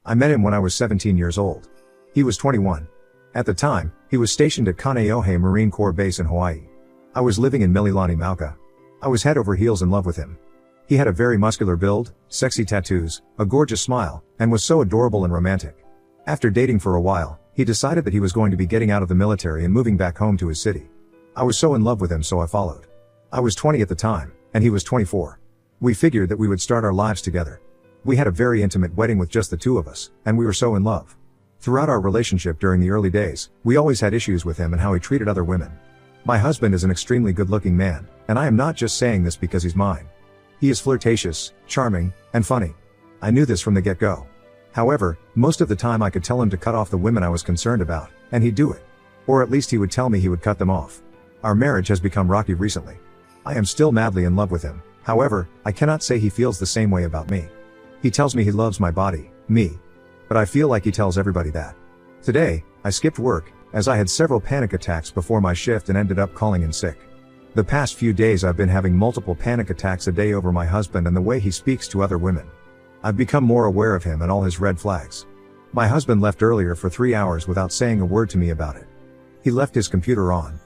I met him when I was 17 years old. He was 21. At the time, he was stationed at Kaneohe Marine Corps Base in Hawaii. I was living in Mililani, Mauka. I was head over heels in love with him. He had a very muscular build, sexy tattoos, a gorgeous smile, and was so adorable and romantic. After dating for a while, he decided that he was going to be getting out of the military and moving back home to his city. I was so in love with him, so I followed. I was 20 at the time, and he was 24. We figured that we would start our lives together. We had a very intimate wedding with just the two of us, and we were so in love. Throughout our relationship during the early days, we always had issues with him and how he treated other women. My husband is an extremely good-looking man, and I am not just saying this because he's mine. He is flirtatious, charming, and funny. I knew this from the get-go. However, most of the time I could tell him to cut off the women I was concerned about, and he'd do it. Or at least he would tell me he would cut them off. Our marriage has become rocky recently. I am still madly in love with him. However, I cannot say he feels the same way about me. He tells me he loves my body, me. But I feel like he tells everybody that. Today, I skipped work, as I had several panic attacks before my shift and ended up calling in sick. The past few days I've been having multiple panic attacks a day over my husband and the way he speaks to other women. I've become more aware of him and all his red flags. My husband left earlier for 3 hours without saying a word to me about it. He left his computer on.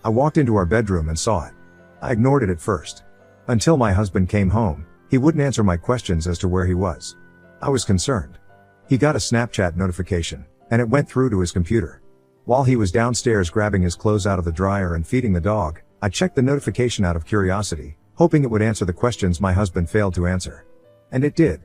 I walked into our bedroom and saw it. I ignored it at first. Until my husband came home, he wouldn't answer my questions as to where he was. I was concerned. He got a Snapchat notification, and it went through to his computer. While he was downstairs grabbing his clothes out of the dryer and feeding the dog, I checked the notification out of curiosity, hoping it would answer the questions my husband failed to answer. And it did.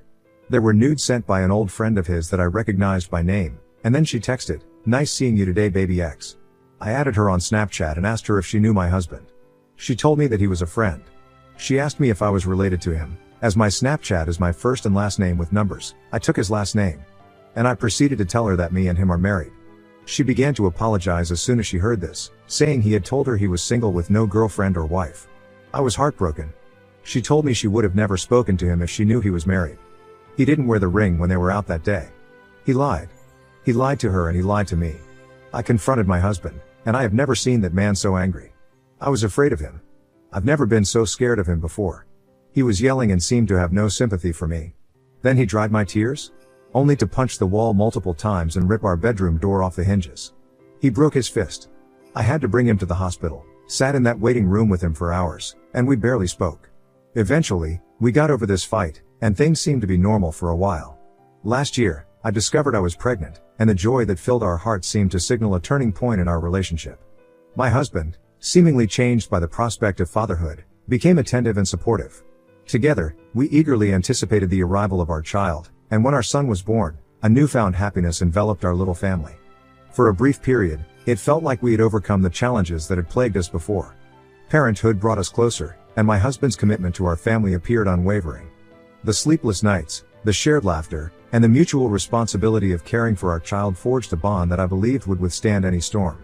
There were nudes sent by an old friend of his that I recognized by name, and then she texted, "Nice seeing you today, baby X." I added her on Snapchat and asked her if she knew my husband. She told me that he was a friend. She asked me if I was related to him. As my Snapchat is my first and last name with numbers, I took his last name. And I proceeded to tell her that me and him are married. She began to apologize as soon as she heard this, saying he had told her he was single with no girlfriend or wife. I was heartbroken. She told me she would have never spoken to him if she knew he was married. He didn't wear the ring when they were out that day. He lied. He lied to her and he lied to me. I confronted my husband, and I have never seen that man so angry. I was afraid of him. I've never been so scared of him before. He was yelling and seemed to have no sympathy for me. Then he dried my tears, only to punch the wall multiple times and rip our bedroom door off the hinges. He broke his fist. I had to bring him to the hospital, sat in that waiting room with him for hours, and we barely spoke. Eventually, we got over this fight, and things seemed to be normal for a while. Last year, I discovered I was pregnant, and the joy that filled our hearts seemed to signal a turning point in our relationship. My husband, seemingly changed by the prospect of fatherhood, became attentive and supportive. Together, we eagerly anticipated the arrival of our child, and when our son was born, a newfound happiness enveloped our little family. For a brief period, it felt like we had overcome the challenges that had plagued us before. Parenthood brought us closer, and my husband's commitment to our family appeared unwavering. The sleepless nights, the shared laughter, and the mutual responsibility of caring for our child forged a bond that I believed would withstand any storm.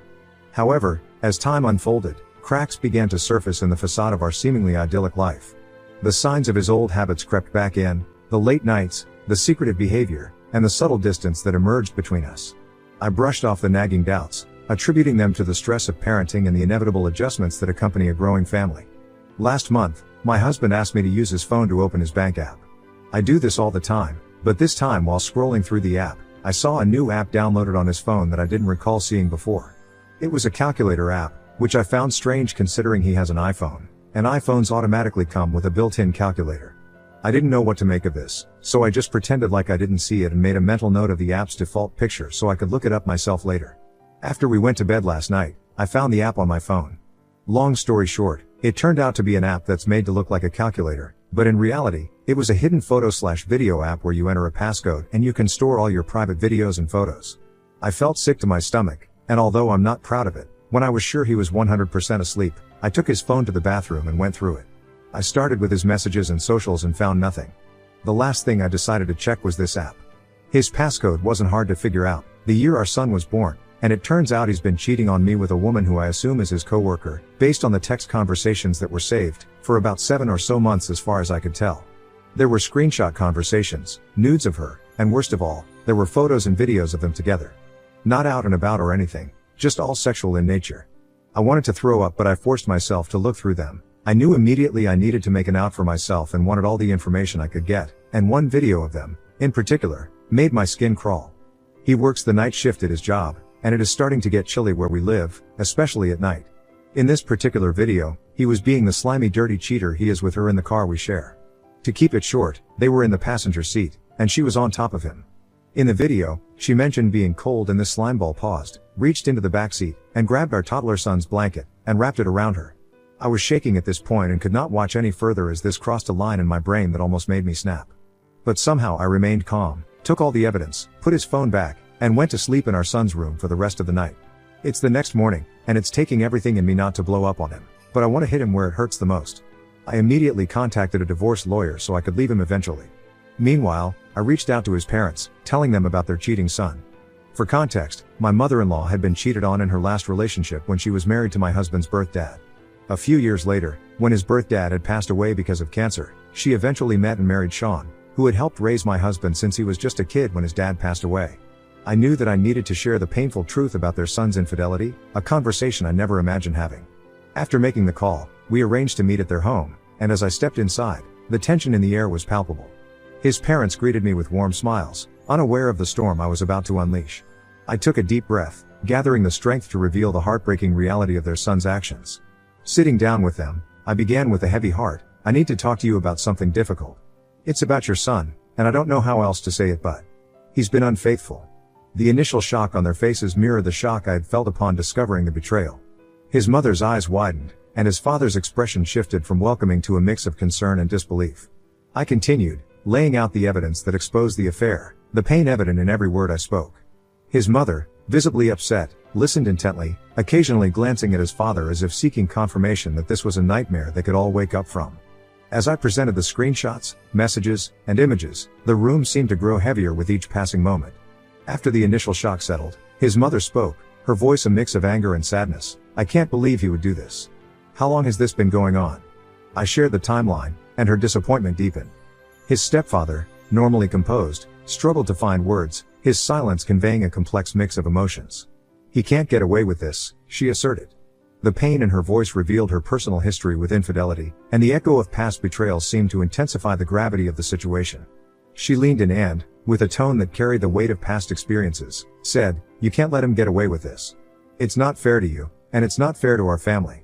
However, as time unfolded, cracks began to surface in the facade of our seemingly idyllic life. The signs of his old habits crept back in, the late nights, the secretive behavior, and the subtle distance that emerged between us. I brushed off the nagging doubts, attributing them to the stress of parenting and the inevitable adjustments that accompany a growing family. Last month, my husband asked me to use his phone to open his bank app. I do this all the time, but this time while scrolling through the app, I saw a new app downloaded on his phone that I didn't recall seeing before. It was a calculator app, which I found strange considering he has an iPhone, and iPhones automatically come with a built-in calculator. I didn't know what to make of this, so I just pretended like I didn't see it and made a mental note of the app's default picture so I could look it up myself later. After we went to bed last night, I found the app on my phone. Long story short, it turned out to be an app that's made to look like a calculator, but in reality, it was a hidden photo/video app where you enter a passcode and you can store all your private videos and photos. I felt sick to my stomach, and although I'm not proud of it, when I was sure he was 100% asleep, I took his phone to the bathroom and went through it. I started with his messages and socials and found nothing. The last thing I decided to check was this app. His passcode wasn't hard to figure out, the year our son was born, and it turns out he's been cheating on me with a woman who I assume is his coworker, based on the text conversations that were saved, for about 7 or so months as far as I could tell. There were screenshot conversations, nudes of her, and worst of all, there were photos and videos of them together. Not out and about or anything, just all sexual in nature. I wanted to throw up but I forced myself to look through them. I knew immediately I needed to make an out for myself and wanted all the information I could get, and one video of them, in particular, made my skin crawl. He works the night shift at his job, and it is starting to get chilly where we live, especially at night. In this particular video, he was being the slimy dirty cheater he is with her in the car we share. To keep it short, they were in the passenger seat, and she was on top of him. In the video, she mentioned being cold and this slimeball paused, reached into the backseat, and grabbed our toddler son's blanket, and wrapped it around her. I was shaking at this point and could not watch any further as this crossed a line in my brain that almost made me snap. But somehow I remained calm, took all the evidence, put his phone back, and went to sleep in our son's room for the rest of the night. It's the next morning, and it's taking everything in me not to blow up on him, but I want to hit him where it hurts the most. I immediately contacted a divorce lawyer so I could leave him eventually. Meanwhile, I reached out to his parents, telling them about their cheating son. For context, my mother-in-law had been cheated on in her last relationship when she was married to my husband's birth dad. A few years later, when his birth dad had passed away because of cancer, she eventually met and married Sean, who had helped raise my husband since he was just a kid when his dad passed away. I knew that I needed to share the painful truth about their son's infidelity, a conversation I never imagined having. After making the call, we arranged to meet at their home, and as I stepped inside, the tension in the air was palpable. His parents greeted me with warm smiles, unaware of the storm I was about to unleash. I took a deep breath, gathering the strength to reveal the heartbreaking reality of their son's actions. Sitting down with them, I began with a heavy heart. I need to talk to you about something difficult. It's about your son, and I don't know how else to say it, but he's been unfaithful. The initial shock on their faces mirrored the shock I had felt upon discovering the betrayal. His mother's eyes widened, and his father's expression shifted from welcoming to a mix of concern and disbelief. I continued, laying out the evidence that exposed the affair, the pain evident in every word I spoke. His mother, visibly upset, listened intently, occasionally glancing at his father as if seeking confirmation that this was a nightmare they could all wake up from. As I presented the screenshots, messages, and images, the room seemed to grow heavier with each passing moment. After the initial shock settled, his mother spoke, her voice a mix of anger and sadness. I can't believe he would do this. How long has this been going on? I shared the timeline, and her disappointment deepened. His stepfather, normally composed, struggled to find words, his silence conveying a complex mix of emotions. He can't get away with this, she asserted. The pain in her voice revealed her personal history with infidelity, and the echo of past betrayals seemed to intensify the gravity of the situation. She leaned in and, with a tone that carried the weight of past experiences, said, "You can't let him get away with this. It's not fair to you, and it's not fair to our family.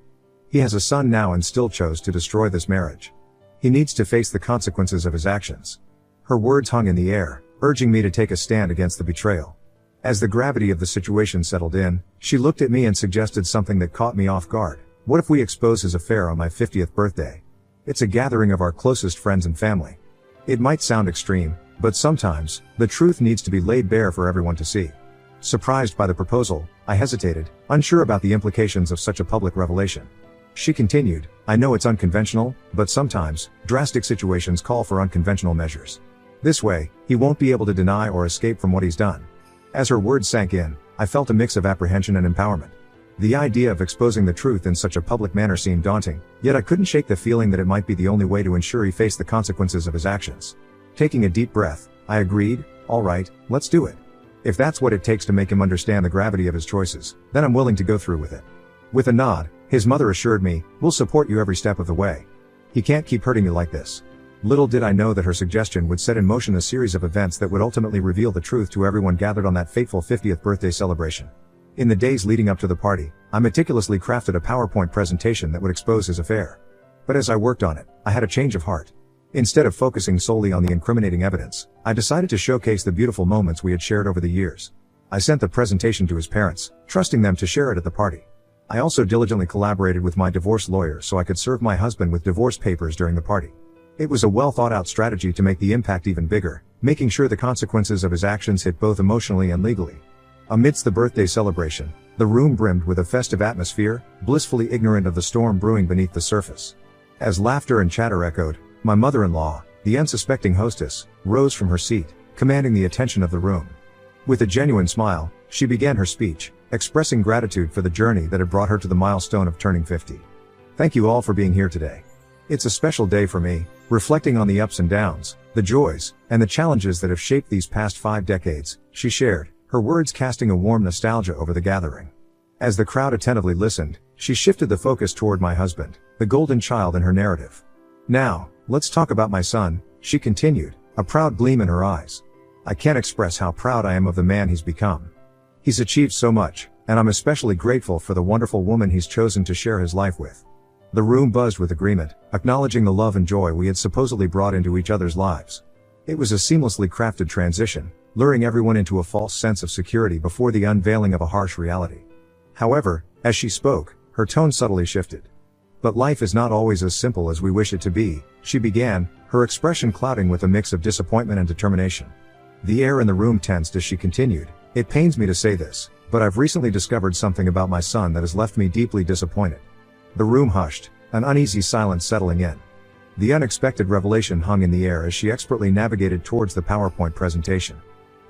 He has a son now and still chose to destroy this marriage. He needs to face the consequences of his actions." Her words hung in the air, urging me to take a stand against the betrayal. As the gravity of the situation settled in, she looked at me and suggested something that caught me off guard. What if we expose his affair on my 50th birthday? It's a gathering of our closest friends and family. It might sound extreme, but sometimes, the truth needs to be laid bare for everyone to see. Surprised by the proposal, I hesitated, unsure about the implications of such a public revelation. She continued, "I know it's unconventional, but sometimes, drastic situations call for unconventional measures. This way, he won't be able to deny or escape from what he's done." As her words sank in, I felt a mix of apprehension and empowerment. The idea of exposing the truth in such a public manner seemed daunting, yet I couldn't shake the feeling that it might be the only way to ensure he faced the consequences of his actions. Taking a deep breath, I agreed, "All right, let's do it. If that's what it takes to make him understand the gravity of his choices, then I'm willing to go through with it." With a nod, his mother assured me, "We'll support you every step of the way. He can't keep hurting you like this." Little did I know that her suggestion would set in motion a series of events that would ultimately reveal the truth to everyone gathered on that fateful 50th birthday celebration. In the days leading up to the party, I meticulously crafted a PowerPoint presentation that would expose his affair. But as I worked on it, I had a change of heart. Instead of focusing solely on the incriminating evidence, I decided to showcase the beautiful moments we had shared over the years. I sent the presentation to his parents, trusting them to share it at the party. I also diligently collaborated with my divorce lawyer so I could serve my husband with divorce papers during the party. It was a well-thought-out strategy to make the impact even bigger, making sure the consequences of his actions hit both emotionally and legally. Amidst the birthday celebration, the room brimmed with a festive atmosphere, blissfully ignorant of the storm brewing beneath the surface. As laughter and chatter echoed, my mother-in-law, the unsuspecting hostess, rose from her seat, commanding the attention of the room. With a genuine smile, she began her speech, expressing gratitude for the journey that had brought her to the milestone of turning 50. "Thank you all for being here today. It's a special day for me, reflecting on the ups and downs, the joys, and the challenges that have shaped these past 5 decades, she shared, her words casting a warm nostalgia over the gathering. As the crowd attentively listened, she shifted the focus toward my husband, the golden child in her narrative. "Now, let's talk about my son," she continued, a proud gleam in her eyes. I can't express how proud I am of the man he's become. He's achieved so much, and I'm especially grateful for the wonderful woman he's chosen to share his life with. The room buzzed with agreement, acknowledging the love and joy we had supposedly brought into each other's lives. It was a seamlessly crafted transition, luring everyone into a false sense of security before the unveiling of a harsh reality. However, as she spoke, her tone subtly shifted. "But life is not always as simple as we wish it to be," she began, her expression clouding with a mix of disappointment and determination. The air in the room tensed as she continued, "It pains me to say this, but I've recently discovered something about my son that has left me deeply disappointed." The room hushed, an uneasy silence settling in. The unexpected revelation hung in the air as she expertly navigated towards the PowerPoint presentation.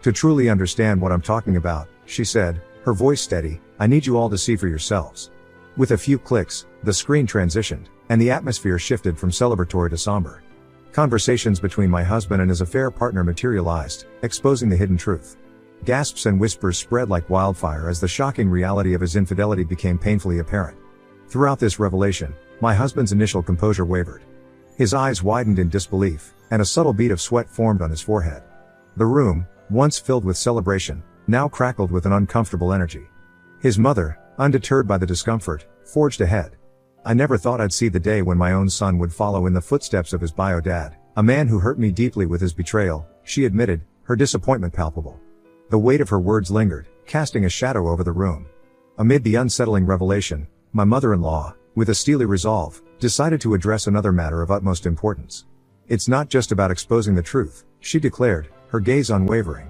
"To truly understand what I'm talking about," she said, her voice steady, "I need you all to see for yourselves." With a few clicks, the screen transitioned, and the atmosphere shifted from celebratory to somber. Conversations between my husband and his affair partner materialized, exposing the hidden truth. Gasps and whispers spread like wildfire as the shocking reality of his infidelity became painfully apparent. Throughout this revelation, my husband's initial composure wavered. His eyes widened in disbelief, and a subtle bead of sweat formed on his forehead. The room, once filled with celebration, now crackled with an uncomfortable energy. His mother, undeterred by the discomfort, forged ahead. "I never thought I'd see the day when my own son would follow in the footsteps of his bio dad, a man who hurt me deeply with his betrayal," she admitted, her disappointment palpable. The weight of her words lingered, casting a shadow over the room. Amid the unsettling revelation, my mother-in-law, with a steely resolve, decided to address another matter of utmost importance. "It's not just about exposing the truth," she declared, her gaze unwavering.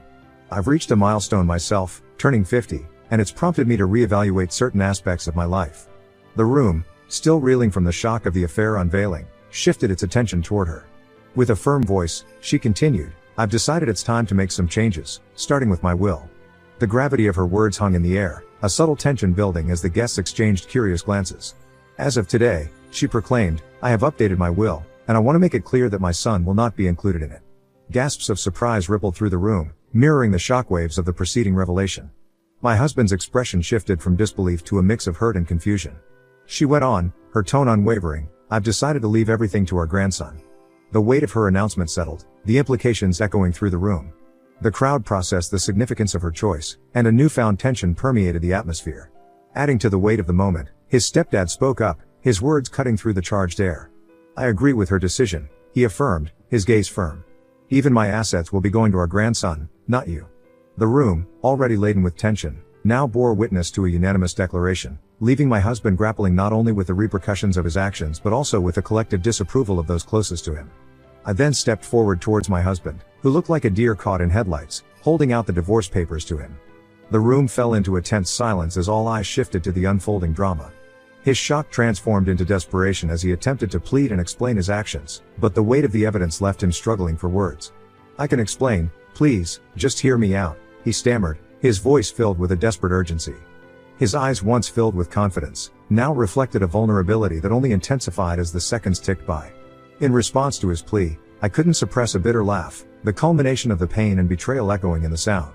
"I've reached a milestone myself, turning 50, and it's prompted me to reevaluate certain aspects of my life." The room, still reeling from the shock of the affair unveiling, shifted its attention toward her. With a firm voice, she continued, "I've decided it's time to make some changes, starting with my will." The gravity of her words hung in the air, a subtle tension building as the guests exchanged curious glances. "As of today," she proclaimed, "I have updated my will, and I want to make it clear that my son will not be included in it." Gasps of surprise rippled through the room, mirroring the shockwaves of the preceding revelation. My husband's expression shifted from disbelief to a mix of hurt and confusion. She went on, her tone unwavering, "I've decided to leave everything to our grandson." The weight of her announcement settled, the implications echoing through the room. The crowd processed the significance of her choice, and a newfound tension permeated the atmosphere. Adding to the weight of the moment, his stepdad spoke up, his words cutting through the charged air. "I agree with her decision," he affirmed, his gaze firm. "Even my assets will be going to our grandson, not you." The room, already laden with tension, now bore witness to a unanimous declaration, leaving my husband grappling not only with the repercussions of his actions but also with the collective disapproval of those closest to him. I then stepped forward towards my husband, who looked like a deer caught in headlights, holding out the divorce papers to him. The room fell into a tense silence as all eyes shifted to the unfolding drama. His shock transformed into desperation as he attempted to plead and explain his actions, but the weight of the evidence left him struggling for words. "I can explain, please, just hear me out," he stammered, his voice filled with a desperate urgency. His eyes, once filled with confidence, now reflected a vulnerability that only intensified as the seconds ticked by. In response to his plea, I couldn't suppress a bitter laugh, the culmination of the pain and betrayal echoing in the sound.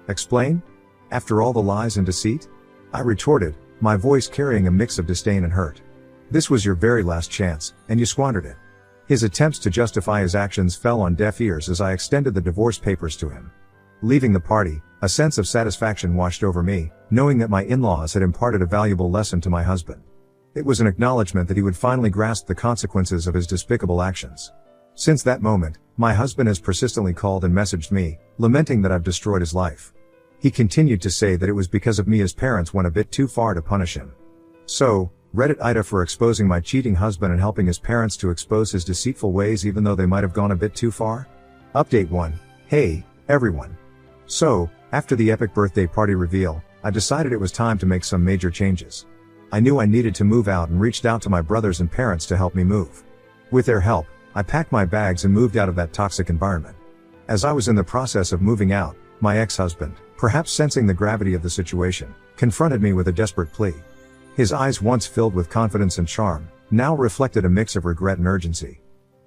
"Explain? After all the lies and deceit?" I retorted, my voice carrying a mix of disdain and hurt. "This was your very last chance, and you squandered it." His attempts to justify his actions fell on deaf ears as I extended the divorce papers to him. Leaving the party, a sense of satisfaction washed over me, knowing that my in-laws had imparted a valuable lesson to my husband. It was an acknowledgement that he would finally grasp the consequences of his despicable actions. Since that moment, my husband has persistently called and messaged me, lamenting that I've destroyed his life. He continued to say that it was because of me his parents went a bit too far to punish him. So, Reddit Ida for exposing my cheating husband and helping his parents to expose his deceitful ways even though they might have gone a bit too far? Update 1. Hey, everyone. So, after the epic birthday party reveal, I decided it was time to make some major changes. I knew I needed to move out and reached out to my brothers and parents to help me move. With their help, I packed my bags and moved out of that toxic environment. As I was in the process of moving out, my ex-husband, perhaps sensing the gravity of the situation, confronted me with a desperate plea. His eyes, once filled with confidence and charm, now reflected a mix of regret and urgency.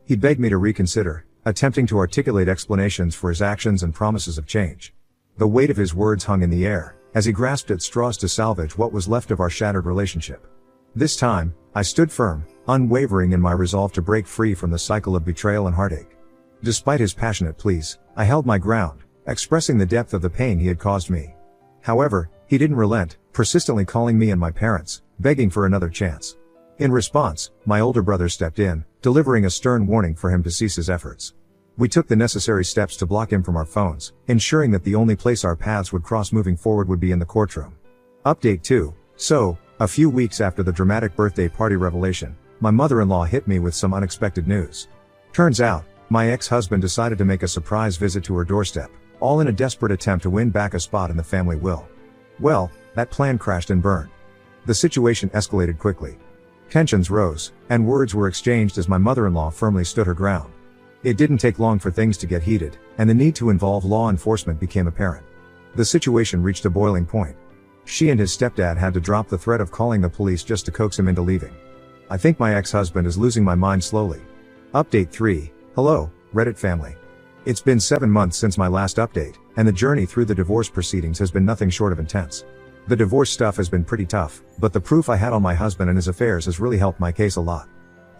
He begged me to reconsider, attempting to articulate explanations for his actions and promises of change. The weight of his words hung in the air, as he grasped at straws to salvage what was left of our shattered relationship. This time, I stood firm, unwavering in my resolve to break free from the cycle of betrayal and heartache. Despite his passionate pleas, I held my ground, expressing the depth of the pain he had caused me. However, he didn't relent, persistently calling me and my parents, begging for another chance. In response, my older brother stepped in, delivering a stern warning for him to cease his efforts. We took the necessary steps to block him from our phones, ensuring that the only place our paths would cross moving forward would be in the courtroom. Update 2. So, a few weeks after the dramatic birthday party revelation, my mother-in-law hit me with some unexpected news. Turns out, my ex-husband decided to make a surprise visit to her doorstep, all in a desperate attempt to win back a spot in the family will. Well, that plan crashed and burned. The situation escalated quickly. Tensions rose, and words were exchanged as my mother-in-law firmly stood her ground. It didn't take long for things to get heated, and the need to involve law enforcement became apparent. The situation reached a boiling point. She and his stepdad had to drop the threat of calling the police just to coax him into leaving. I think my ex-husband is losing my mind slowly. Update 3. Hello, Reddit family. It's been 7 months since my last update, and the journey through the divorce proceedings has been nothing short of intense. The divorce stuff has been pretty tough, but the proof I had on my husband and his affairs has really helped my case a lot.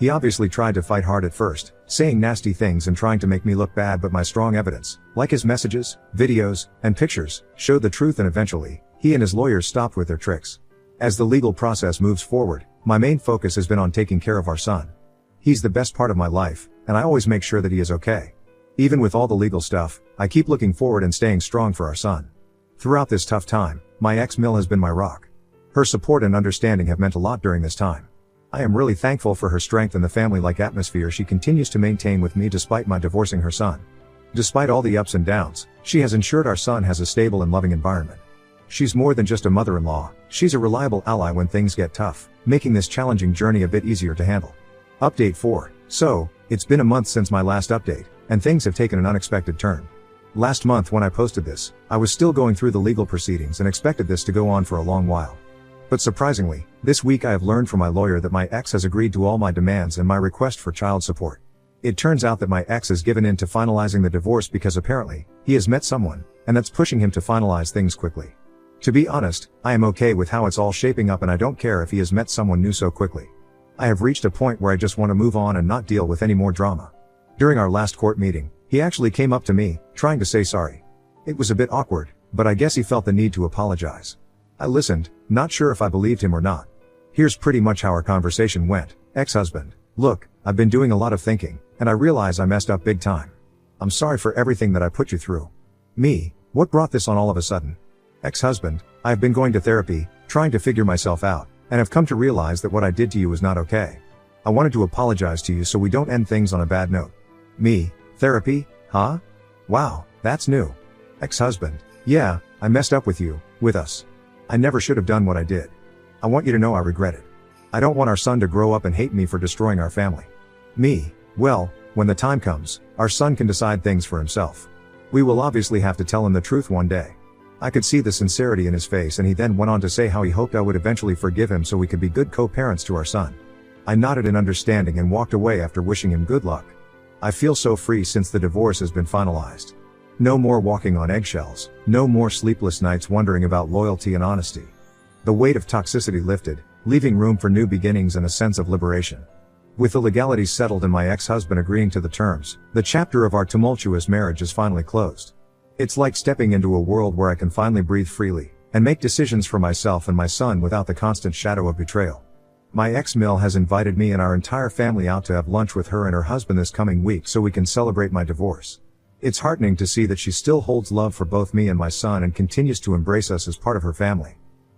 He obviously tried to fight hard at first, saying nasty things and trying to make me look bad, but my strong evidence, like his messages, videos, and pictures, showed the truth, and eventually, he and his lawyers stopped with their tricks. As the legal process moves forward, my main focus has been on taking care of our son. He's the best part of my life, and I always make sure that he is okay. Even with all the legal stuff, I keep looking forward and staying strong for our son. Throughout this tough time, my ex-Mill has been my rock. Her support and understanding have meant a lot during this time. I am really thankful for her strength and the family-like atmosphere she continues to maintain with me despite my divorcing her son. Despite all the ups and downs, she has ensured our son has a stable and loving environment. She's more than just a mother-in-law, she's a reliable ally when things get tough, making this challenging journey a bit easier to handle. Update 4. So, it's been a month since my last update, and things have taken an unexpected turn. Last month when I posted this, I was still going through the legal proceedings and expected this to go on for a long while. But surprisingly, this week I have learned from my lawyer that my ex has agreed to all my demands and my request for child support. It turns out that my ex has given in to finalizing the divorce because apparently, he has met someone, and that's pushing him to finalize things quickly. To be honest, I am okay with how it's all shaping up, and I don't care if he has met someone new so quickly. I have reached a point where I just want to move on and not deal with any more drama. During our last court meeting, he actually came up to me, trying to say sorry. It was a bit awkward, but I guess he felt the need to apologize. I listened, not sure if I believed him or not. Here's pretty much how our conversation went. Ex-husband: look, I've been doing a lot of thinking, and I realize I messed up big time. I'm sorry for everything that I put you through. Me: what brought this on all of a sudden? Ex-husband: I've been going to therapy, trying to figure myself out, and have come to realize that what I did to you was not okay. I wanted to apologize to you so we don't end things on a bad note. Me: therapy, huh? Wow, that's new. Ex-husband: yeah, I messed up with you, with us. I never should have done what I did. I want you to know I regret it. I don't want our son to grow up and hate me for destroying our family. Me: well, when the time comes, our son can decide things for himself. We will obviously have to tell him the truth one day. I could see the sincerity in his face, and he then went on to say how he hoped I would eventually forgive him so we could be good co-parents to our son. I nodded in understanding and walked away after wishing him good luck. I feel so free since the divorce has been finalized. No more walking on eggshells, no more sleepless nights wondering about loyalty and honesty. The weight of toxicity lifted, leaving room for new beginnings and a sense of liberation. With the legalities settled and my ex-husband agreeing to the terms, the chapter of our tumultuous marriage is finally closed. It's like stepping into a world where I can finally breathe freely, and make decisions for myself and my son without the constant shadow of betrayal. My ex-Mill has invited me and our entire family out to have lunch with her and her husband this coming week so we can celebrate my divorce. It's heartening to see that she still holds love for both me and my son and continues to embrace us as part of her family.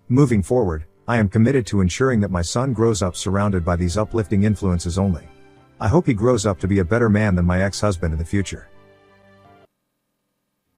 Moving forward, I am committed to ensuring that my son grows up surrounded by these uplifting influences only. I hope he grows up to be a better man than my ex-husband in the future.